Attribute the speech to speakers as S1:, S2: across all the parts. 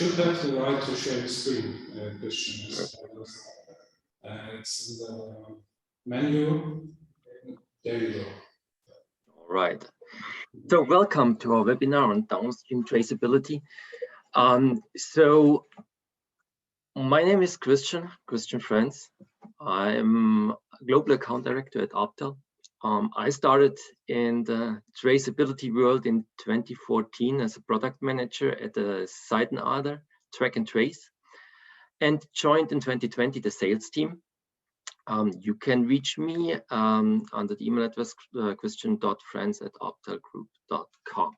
S1: should have the right to share the screen, Christian. It's in the menu. There you go.
S2: All right. So welcome to our webinar on downstream traceability. So my name is Christian Friends. I'm Global Account Director at Optel. I started in the traceability world in 2014 as a product manager at the Seitenadler Track and Trace, and joined in 2020 the sales team. You can reach me under the email address christian.friends@optelgroup.com.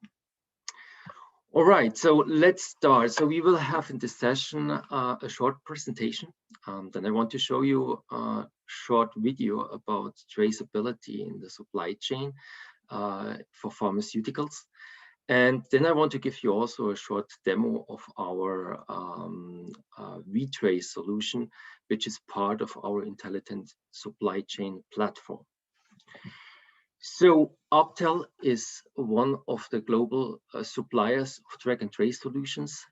S2: All right, so let's start. So we will have in this session a short presentation. Then I want to show you a short video about traceability in the supply chain for pharmaceuticals. And then I want to give you also a short demo of our we.trace solution, which is part of our intelligent supply chain platform. So Optel is one of the global suppliers of track and trace solutions.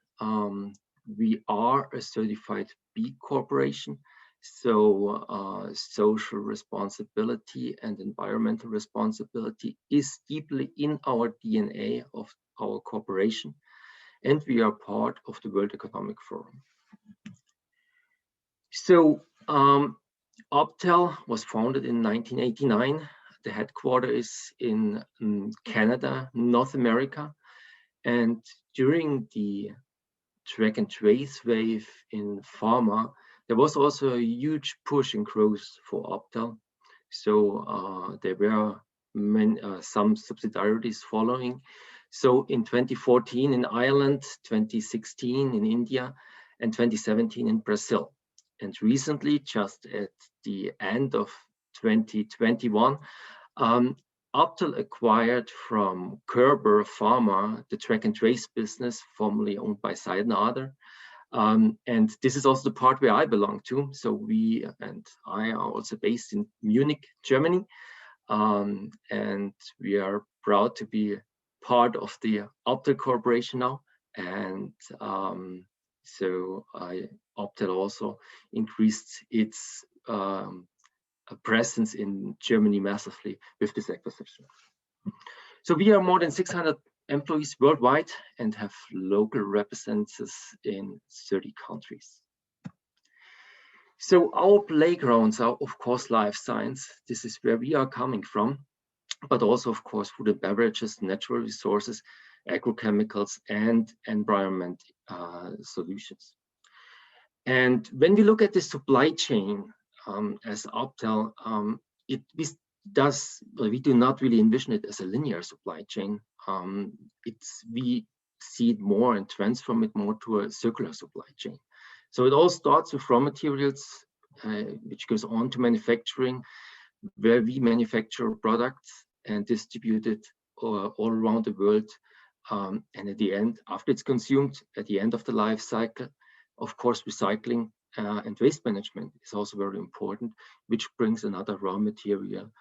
S2: We are a certified B Corporation, so social responsibility and environmental responsibility is deeply in our DNA of our corporation, and we are part of the World Economic Forum. So Optel was founded in 1989. The headquarters is in Canada, North America, and during the track and trace wave in pharma, there was also a huge push and growth for Optel. So there were some subsidiaries following. So in 2014 in Ireland, 2016 in India, and 2017 in Brazil. And recently, just at the end of 2021, Optel acquired from Kerber Pharma the track and trace business, formerly owned by Seitenadler. And this is also the part where I belong to. So we and I are also based in Munich, Germany. And we are proud to be part of the Optel Corporation now. And so Optel also increased its presence in Germany massively with this acquisition. So we are more than 600 employees worldwide and have local representatives in 30 countries. So our playgrounds are, of course, life science. This is where we are coming from, but also, of course, food and beverages, natural resources, agrochemicals, and environment solutions. And when we look at the supply chain as Optel, we do not really envision it as a linear supply chain. We see it more and transform it more to a circular supply chain. So it all starts with raw materials, which goes on to manufacturing, where we manufacture products and distribute it all around the world. And at the end, after it's consumed, at the end of the life cycle, of course, recycling and waste management is also very important, which brings another raw material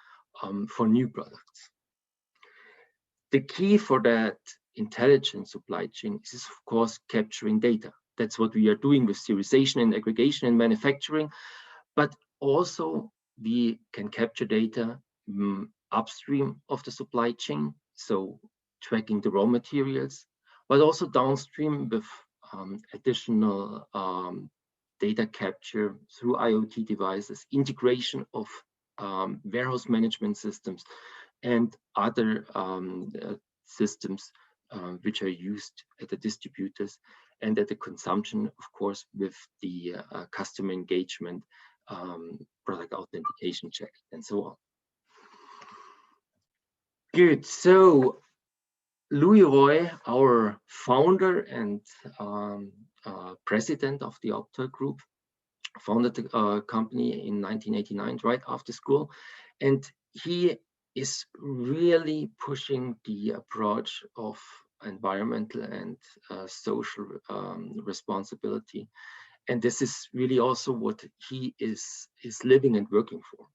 S2: for new products. The key for that intelligent supply chain is, of course, capturing data. That's what we are doing with serialization and aggregation and manufacturing, but also we can capture data upstream of the supply chain, so tracking the raw materials, but also downstream with additional data capture through IoT devices, integration of warehouse management systems, and other systems which are used at the distributors and at the consumption, of course, with the customer engagement, product authentication check, and so on. Good. So Louis Roy, our founder and president of the Optel Group, founded the company in 1989, right after school, and he is really pushing the approach of environmental and social responsibility, and this is really also what he is living and working for.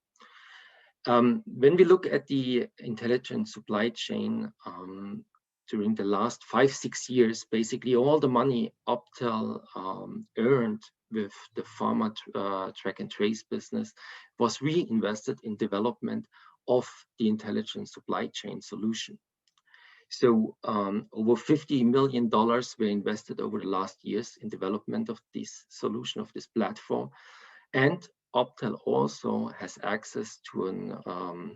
S2: When we look at the intelligent supply chain, during the last 5-6 years, basically all the money Optel earned with the pharma track and trace business was reinvested in development of the intelligent supply chain solution. So over $50 million were invested over the last years in development of this solution, of this platform. And Optel also has access to an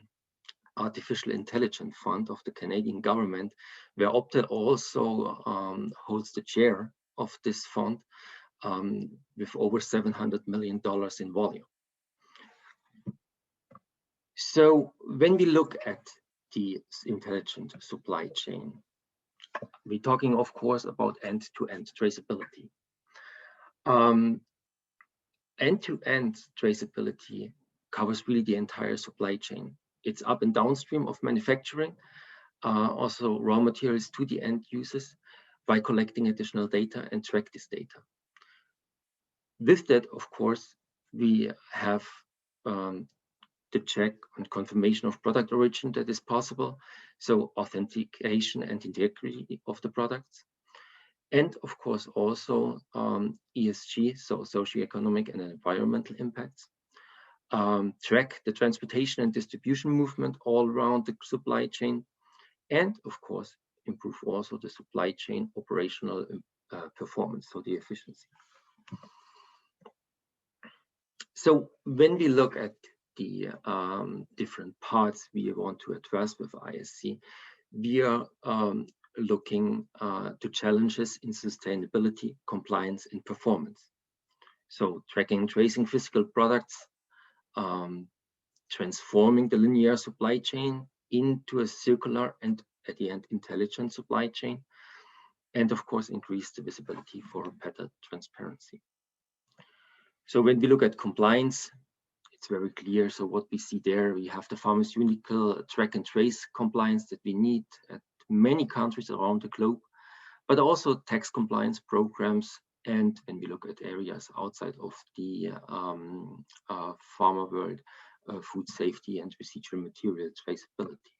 S2: artificial intelligence fund of the Canadian government, where Optel also holds the chair of this fund with over $700 million in volume. So when we look at the intelligent supply chain, we're talking, of course, about end-to-end traceability. End-to-end traceability covers really the entire supply chain. It's up and downstream of manufacturing, also raw materials to the end users, by collecting additional data and track this data. With that, of course, we have the check and confirmation of product origin that is possible, so authentication and integrity of the products. And of course also ESG, so socioeconomic and environmental impacts. Track the transportation and distribution movement all around the supply chain, and of course improve also the supply chain operational performance, so the efficiency. So when we look at the different parts we want to address with ISC, we are looking to challenges in sustainability, compliance, and performance. So tracking and tracing physical products, transforming the linear supply chain into a circular and at the end intelligent supply chain, and of course increase the visibility for better transparency. So when we look at compliance, it's very clear. So what we see there, we have the pharmaceutical track and trace compliance that we need at many countries around the globe, but also tax compliance programs. And when we look at areas outside of the pharma world, food safety and residual material traceability.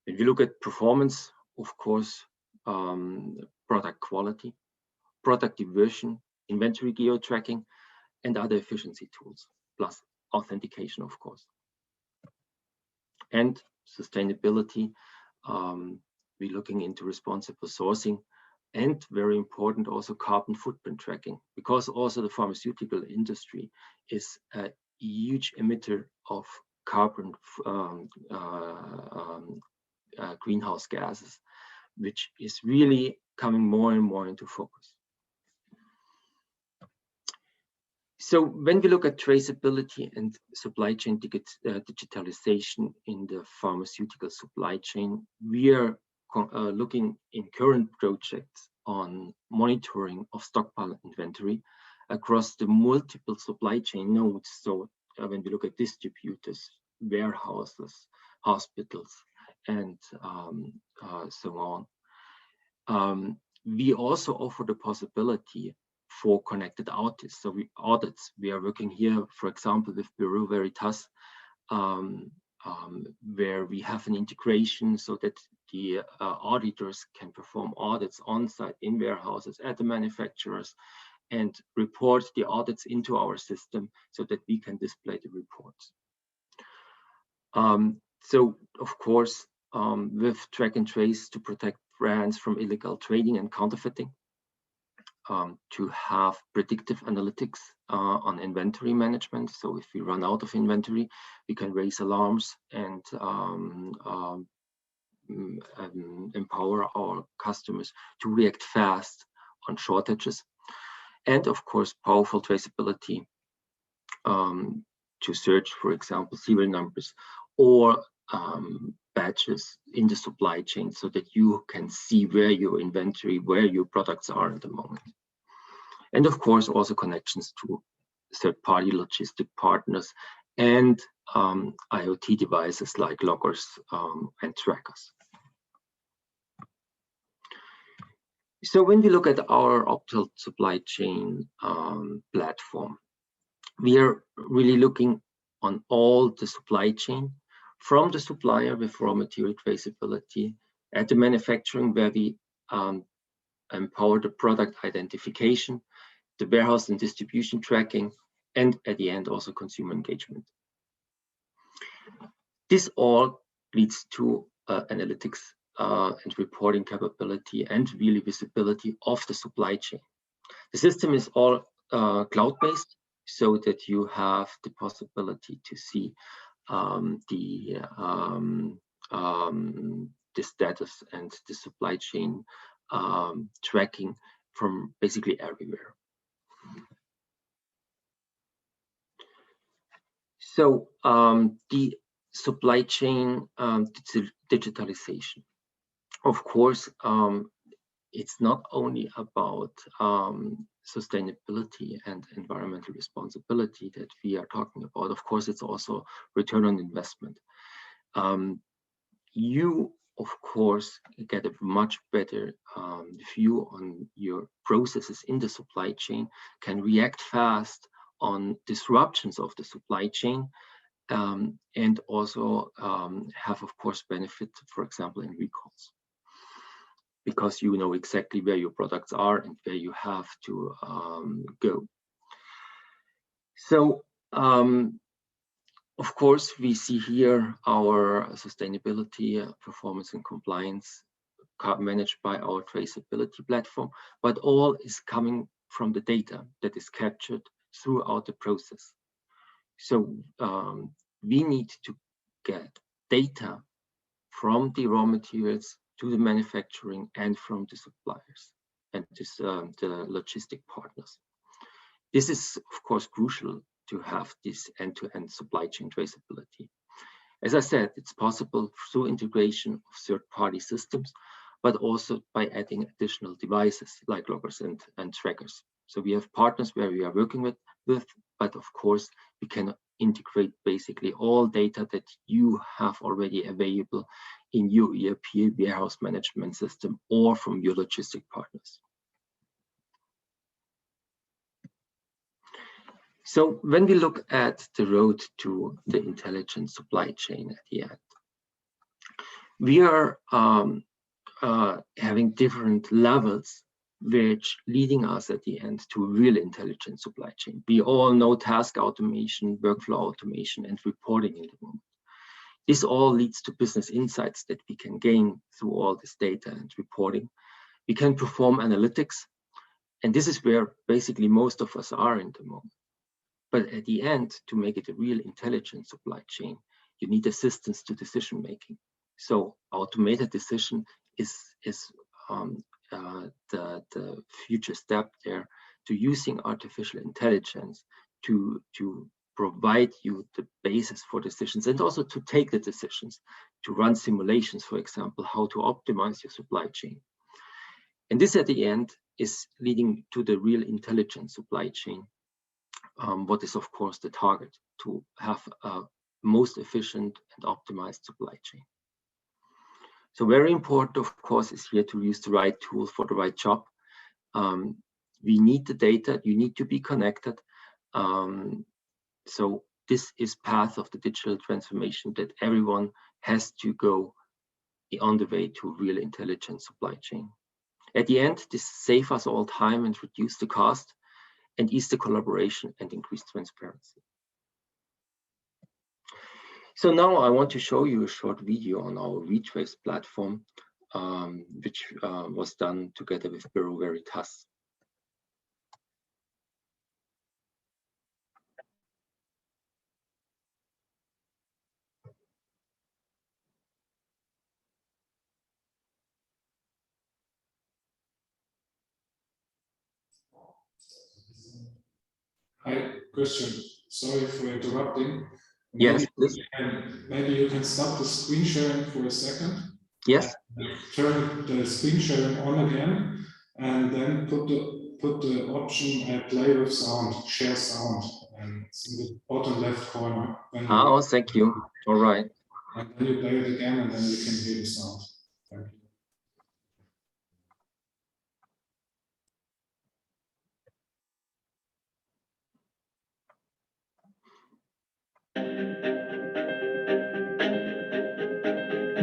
S2: When we look at performance, of course, product quality, product diversion, inventory geo-tracking, and other efficiency tools, plus authentication, of course. And sustainability, we're looking into responsible sourcing, and very important also carbon footprint tracking, because also the pharmaceutical industry is a huge emitter of carbon greenhouse gases, which is really coming more and more into focus. So when we look at traceability and supply chain digitalization in the pharmaceutical supply chain, we are looking in current projects on monitoring of stockpile inventory across the multiple supply chain nodes. So when we look at distributors, warehouses, hospitals, and so on. We also offer the possibility for connected audits. So we are working here, for example, with Bureau Veritas, where we have an integration so that the auditors can perform audits on site in warehouses at the manufacturers and report the audits into our system so that we can display the reports. So of course, with track and trace to protect brands from illegal trading and counterfeiting, to have predictive analytics on inventory management. So if we run out of inventory, we can raise alarms and empower our customers to react fast on shortages. And of course, powerful traceability to search, for example, serial numbers or batches in the supply chain so that you can see where your inventory, where your products are at the moment. And of course, also connections to third-party logistic partners and IoT devices like loggers and trackers. So when we look at our Optel supply chain platform, we are really looking on all the supply chain, from the supplier with raw material traceability At the manufacturing, where we empower the product identification, the warehouse and distribution tracking, and at the end also consumer engagement. This all leads to analytics and reporting capability and really visibility of the supply chain. The system is all cloud-based, so that you have the possibility to see the status and the supply chain tracking from basically everywhere. So the supply chain digitalization. Of course, it's not only about sustainability and environmental responsibility that we are talking about. Of course, it's also return on investment. You, of course, get a much better view on your processes in the supply chain, can react fast on disruptions of the supply chain, and also have, of course, benefit, for example, in recalls, because you know exactly where your products are and where you have to go. So, of course, we see here our sustainability, performance, and compliance managed by our traceability platform, but all is coming from the data that is captured throughout the process. So we need to get data from the raw materials to the manufacturing and from the suppliers and the logistic partners. This is, of course, crucial to have this end-to-end supply chain traceability. As I said, it's possible through integration of third-party systems, but also by adding additional devices like loggers and trackers. So we have partners where we are working with, but of course, we can integrate basically all data that you have already available in your ERP warehouse management system or from your logistic partners. So when we look at the road to the intelligent supply chain at the end, we are having different levels which leading us at the end to a real intelligent supply chain. We all know task automation, workflow automation, and reporting in the moment. This all leads to business insights that we can gain through all this data and reporting. We can perform analytics, and this is where basically most of us are in the moment. But at the end, to make it a real intelligent supply chain, you need assistance to decision making. So automated decision is the future step there, to using artificial intelligence to provide you the basis for decisions, and also to take the decisions, to run simulations, for example, how to optimize your supply chain. And this at the end is leading to the real intelligent supply chain. What is, of course, the target, to have a most efficient and optimized supply chain. So very important, of course, is here to use the right tool for the right job. We need the data, you need to be connected. So this is path of the digital transformation that everyone has to go on the way to real intelligent supply chain. At the end, this saves us all time and reduce the cost, and ease the collaboration and increase transparency. So now I want to show you a short video on our retrace platform, which was done together with Bureau Veritas.
S1: Hi, Christian. Sorry for interrupting.
S2: Yes,
S1: maybe you can stop the screen sharing for a second.
S2: Yes.
S1: Turn the screen sharing on again, and then put the option play with sound, share sound, and it's in the bottom left corner.
S2: Oh, thank you. All right.
S1: And then you play it again, and then you can hear the sound. Thank you.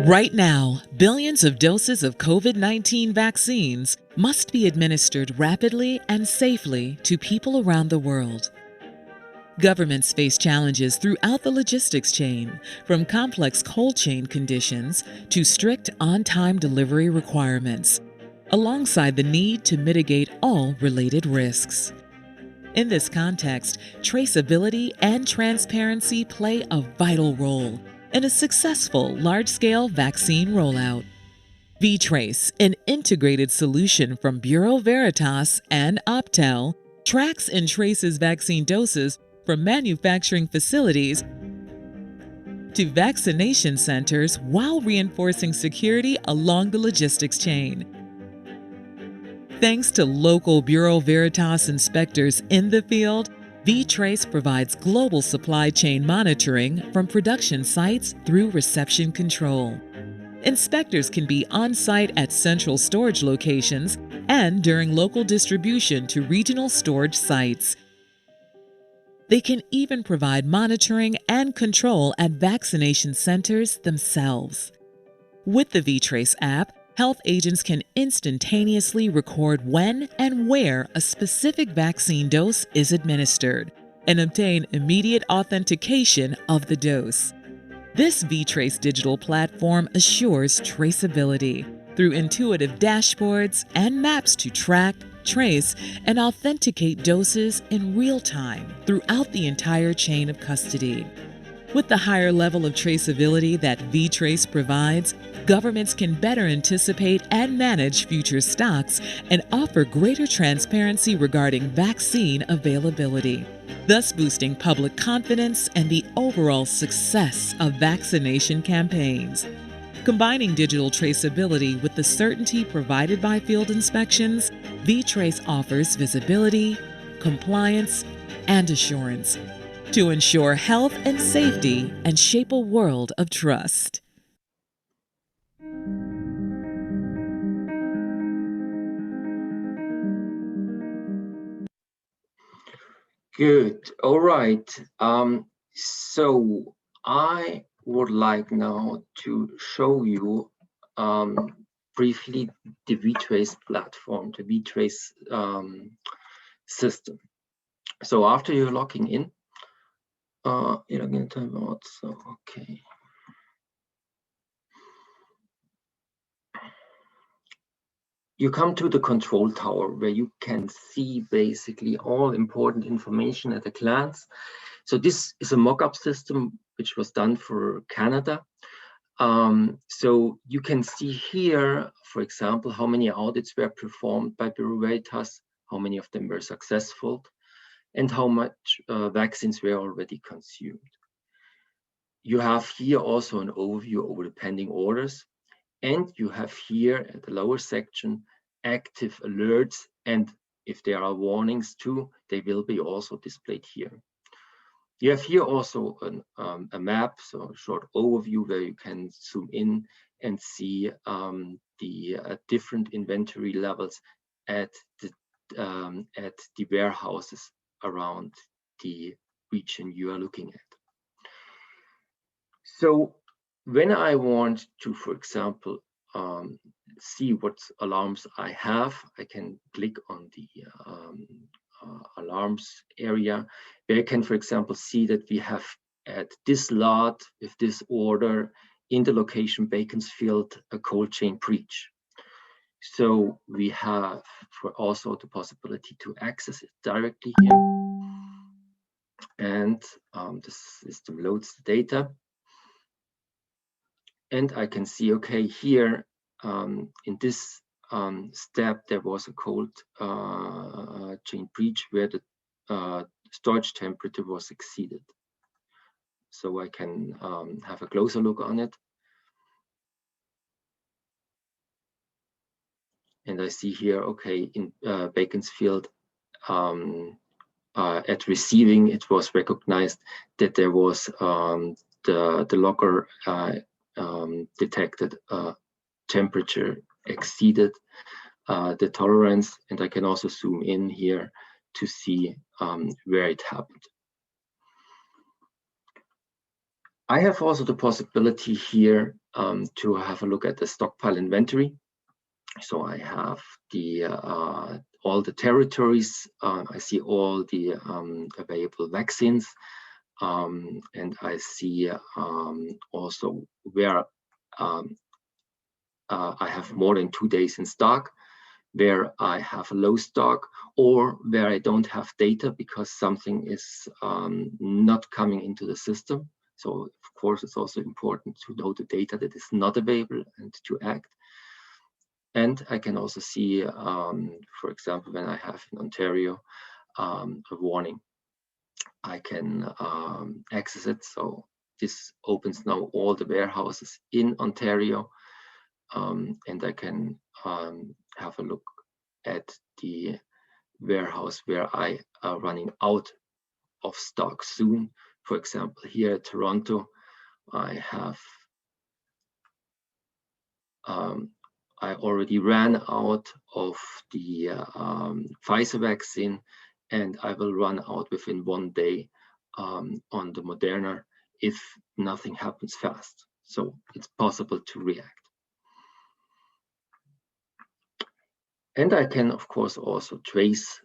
S3: Right now, billions of doses of COVID-19 vaccines must be administered rapidly and safely to people around the world. Governments face challenges throughout the logistics chain, from complex cold chain conditions to strict on-time delivery requirements, alongside the need to mitigate all related risks. In this context, traceability and transparency play a vital role in a successful large-scale vaccine rollout. v.Trace, an integrated solution from Bureau Veritas and Optel, tracks and traces vaccine doses from manufacturing facilities to vaccination centers while reinforcing security along the logistics chain. Thanks to local Bureau Veritas inspectors in the field, v.Trace provides global supply chain monitoring from production sites through reception control. Inspectors can be on-site at central storage locations and during local distribution to regional storage sites. They can even provide monitoring and control at vaccination centers themselves. With the v.Trace app, health agents can instantaneously record when and where a specific vaccine dose is administered and obtain immediate authentication of the dose. This v.Trace digital platform assures traceability through intuitive dashboards and maps to track, trace, and authenticate doses in real time throughout the entire chain of custody. With the higher level of traceability that v.Trace provides, governments can better anticipate and manage future stocks and offer greater transparency regarding vaccine availability, thus boosting public confidence and the overall success of vaccination campaigns. Combining digital traceability with the certainty provided by field inspections, v.Trace offers visibility, compliance, and assurance to ensure health and safety and shape a world of trust.
S2: Good. All right. So I would like now to show you briefly the v.Trace platform, the v.Trace system. So after you're logging in, you're logging into about, so okay. You come to the control tower where you can see basically all important information at a glance. So this is a mock-up system which was done for Canada. So you can see here, for example, how many audits were performed by Bureau Veritas, how many of them were successful, and how much vaccines were already consumed. You have here also an overview over the pending orders. And you have here at the lower section active alerts, and if there are warnings too, they will be also displayed here. You have here also a map, so a short overview where you can zoom in and see the different inventory levels at the warehouses around the region you are looking at. So when I want to, for example, see what alarms I have, I can click on the alarms area, where I can, for example, see that we have at this lot with this order in the location Beaconsfield a cold chain breach. So we have also the possibility to access it directly here. And the system loads the data. And I can see, okay, here in this step, there was a cold chain breach where the storage temperature was exceeded. So I can have a closer look on it. And I see here, okay, in Beaconsfield, at receiving, it was recognized that there was the logger detected temperature exceeded the tolerance, and I can also zoom in here to see where it happened. I have also the possibility here to have a look at the stockpile inventory. So I have the all the territories. I see all the available vaccines, and I see also where I have more than 2 days in stock, where I have a low stock, or where I don't have data because something is not coming into the system. So of course, it's also important to know the data that is not available and to act. And I can also see, for example, when I have in Ontario a warning, I can access it. So this opens now all the warehouses in Ontario, and I can have a look at the warehouse where I are running out of stock soon. For example, here at Toronto, I have I already ran out of the Pfizer vaccine, and I will run out within 1 day on the Moderna if nothing happens fast. So it's possible to react. And I can, of course, also trace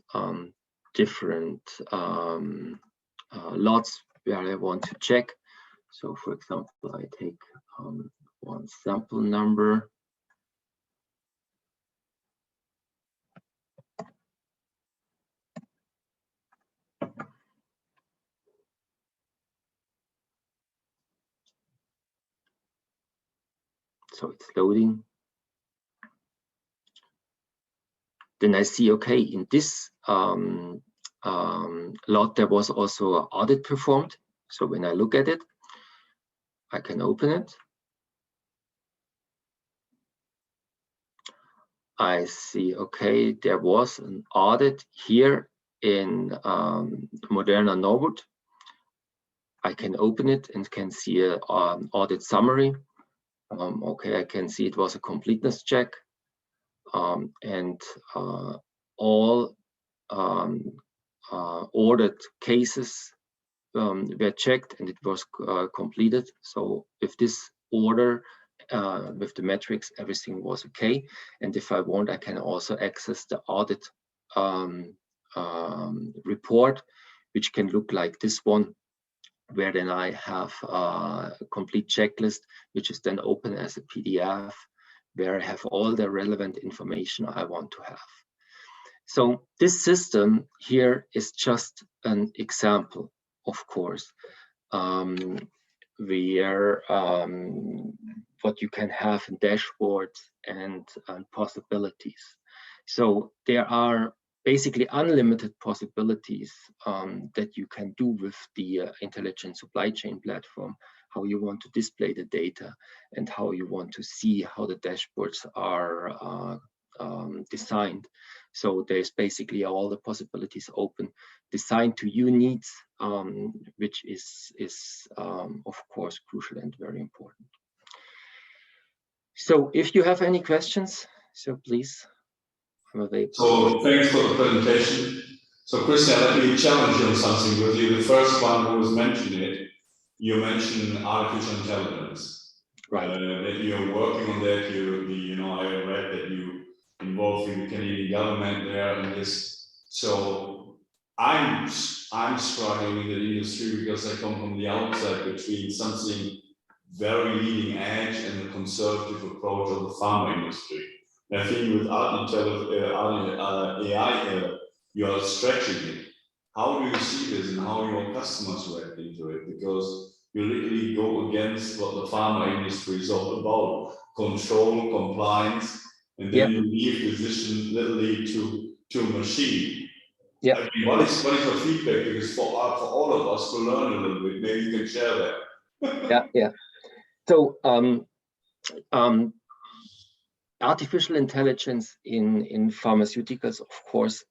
S2: different lots where I want to check. So for example, I take one sample number. So it's loading. Then I see, okay, in this lot, there was also an audit performed. So when I look at it, I can open it. I see, okay, there was an audit here in Moderna Norwood. I can open it and can see an audit summary. Okay, I can see it was a completeness check, and all ordered cases were checked and it was completed. So with this order, with the metrics, everything was okay. And if I want, I can also access the audit report, which can look like this one, where then I have a complete checklist, which is then open as a PDF, where I have all the relevant information I want to have. So this system here is just an example, of course, where what you can have in dashboards and possibilities. So there are basically unlimited possibilities that you can do with the intelligent supply chain platform, how you want to display the data and how you want to see how the dashboards are designed. So there's basically all the possibilities open, designed to your needs, which is of course crucial and very important. So if you have any questions, so please, I'm available.
S4: So thanks for the presentation. So Christian, let me challenge you on something with you. The first one who was mentioning it, you mentioned artificial intelligence.
S2: Right.
S4: That you're working on that. You know, I read that you involved in the Canadian government there in this. So I'm struggling in the industry because I come from the outside between something very leading edge and a conservative approach of the pharma industry. And I think with AI, you are stretching it. How do you see this and how your customers react into it? Because you literally go against what the pharma industry is all about: control, compliance, and then you leave decision literally to a machine.
S2: Yeah.
S4: I mean, what is your feedback? Because for all of us to learn a little bit, maybe you can share that.
S2: Yeah. So artificial intelligence in pharmaceuticals, of course,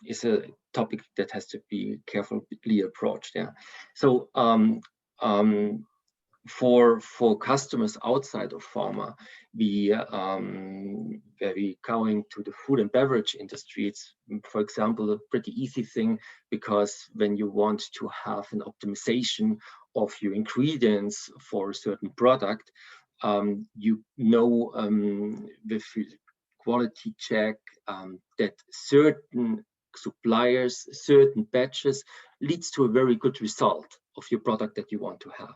S2: is a topic that has to be carefully approached. Yeah. So for customers outside of pharma, where we going to the food and beverage industry, it's, for example, a pretty easy thing, because when you want to have an optimization of your ingredients for a certain product, you know with quality check that certain suppliers, certain batches leads to a very good result of your product that you want to have.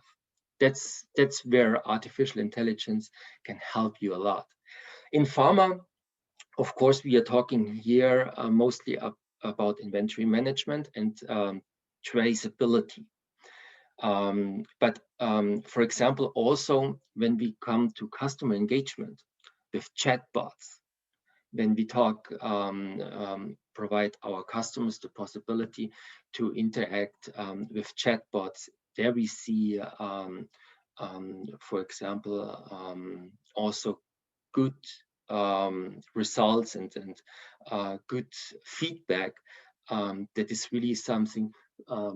S2: That's where artificial intelligence can help you a lot. In pharma, of course, we are talking here mostly about inventory management and traceability. But for example, also when we come to customer engagement with chatbots, when we talk, provide our customers the possibility to interact with chatbots, there we see, for example, also good results and good feedback that is really something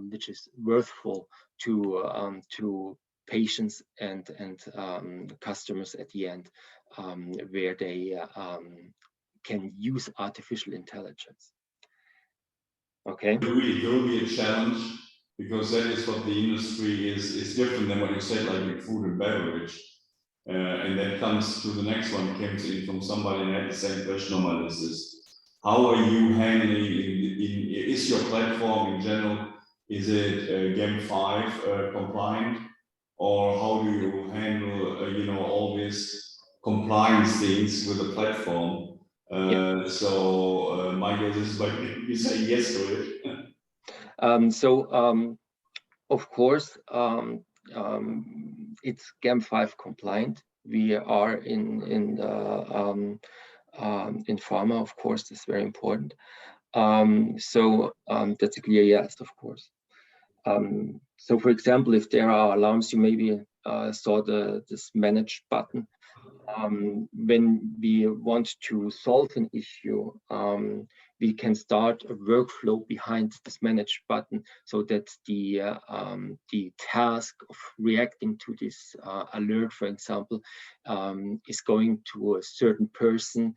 S2: which is worthwhile to patients and customers at the end, where they can use artificial intelligence. Okay.
S4: It will be a challenge, because that is what the industry is different than what you said, like in food and beverage. And that comes to the next one, comes in from somebody and had the same question on my list is, how are you handling, is your platform in general, is it GAM 5 compliant, or how do you handle, you know, all these compliance things with the platform? So my guess is, like, you say yes to
S2: it. Of course, it's GAM 5 compliant. We are in pharma, of course, that's very important. That's a clear yes, of course. So for example, if there are alarms, you maybe saw this manage button. When we want to solve an issue, we can start a workflow behind this manage button, so that the task of reacting to this alert, for example, is going to a certain person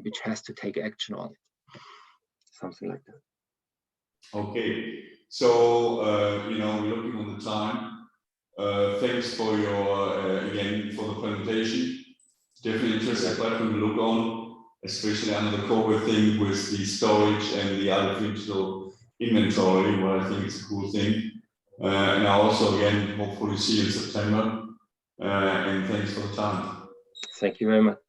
S2: which has to take action on it. Something like that.
S4: Okay, so you know, we're looking on the time. Thanks for your again for the presentation. Definitely interesting platform to look on, especially under the COVID thing with the storage and the artificial inventory, where I think it's a cool thing. And I also again hopefully see you in September. And thanks for the time.
S2: Thank you very much.